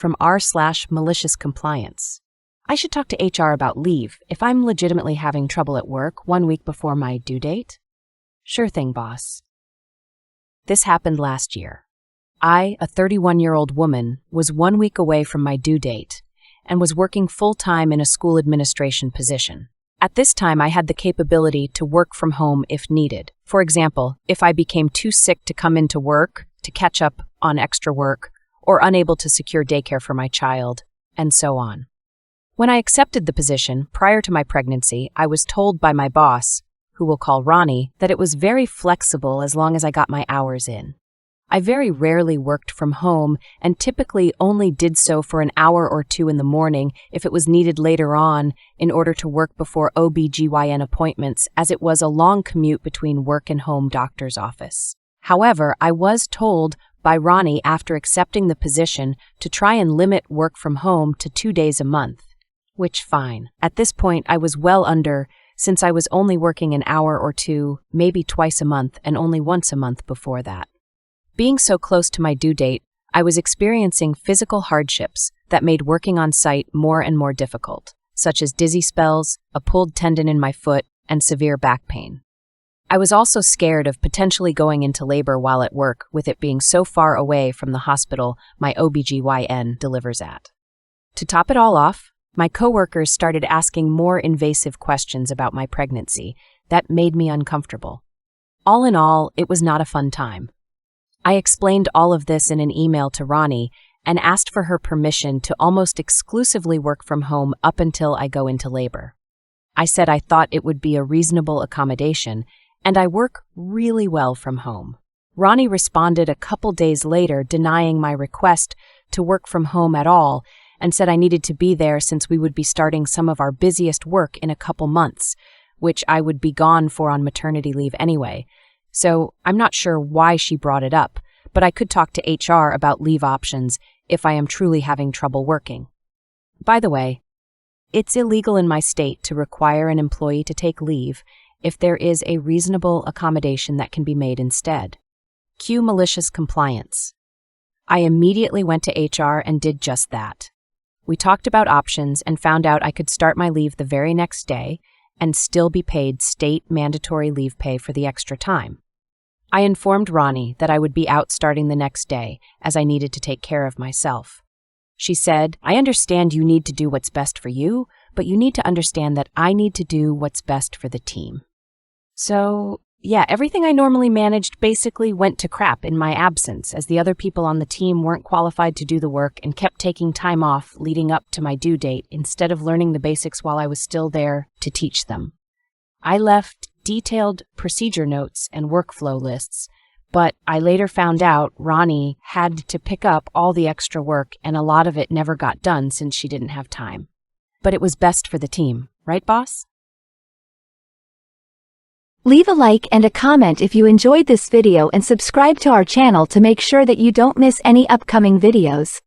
from r/maliciouscompliance. I should talk to HR about leave if I'm legitimately having trouble at work 1 week before my due date. Sure thing, boss. This happened last year. I, a 31-year-old woman, was 1 week away from my due date and was working full-time in a school administration position. At this time, I had the capability to work from home if needed. For example, if I became too sick to come into work, to catch up on extra work, or unable to secure daycare for my child, and so on. When I accepted the position prior to my pregnancy, I was told by my boss, who we'll call Ronnie, that it was very flexible as long as I got my hours in. I very rarely worked from home and typically only did so for an hour or two in the morning if it was needed later on in order to work before OB/GYN appointments, as it was a long commute between work and home doctor's office. However, I was told by Ronnie after accepting the position to try and limit work from home to 2 days a month, which fine. At this point, I was well under, since I was only working an hour or two, maybe twice a month, and only once a month before that. Being so close to my due date, I was experiencing physical hardships that made working on site more and more difficult, such as dizzy spells, a pulled tendon in my foot, and severe back pain. I was also scared of potentially going into labor while at work, with it being so far away from the hospital my OB/GYN delivers at. To top it all off, my coworkers started asking more invasive questions about my pregnancy that made me uncomfortable. All in all, it was not a fun time. I explained all of this in an email to Ronnie and asked for her permission to almost exclusively work from home up until I go into labor. I said I thought it would be a reasonable accommodation, and I work really well from home. Ronnie responded a couple days later denying my request to work from home at all and said I needed to be there since we would be starting some of our busiest work in a couple months, which I would be gone for on maternity leave anyway. So I'm not sure why she brought it up, but I could talk to HR about leave options if I am truly having trouble working. By the way, it's illegal in my state to require an employee to take leave if there is a reasonable accommodation that can be made instead. Cue malicious compliance. I immediately went to HR and did just that. We talked about options and found out I could start my leave the very next day and still be paid state mandatory leave pay for the extra time. I informed Ronnie that I would be out starting the next day, as I needed to take care of myself. She said, "I understand you need to do what's best for you, but you need to understand that I need to do what's best for the team." So, yeah, everything I normally managed basically went to crap in my absence, as the other people on the team weren't qualified to do the work and kept taking time off leading up to my due date instead of learning the basics while I was still there to teach them. I left detailed procedure notes and workflow lists, but I later found out Ronnie had to pick up all the extra work and a lot of it never got done since she didn't have time. But it was best for the team, right, boss? Leave a like and a comment if you enjoyed this video and subscribe to our channel to make sure that you don't miss any upcoming videos.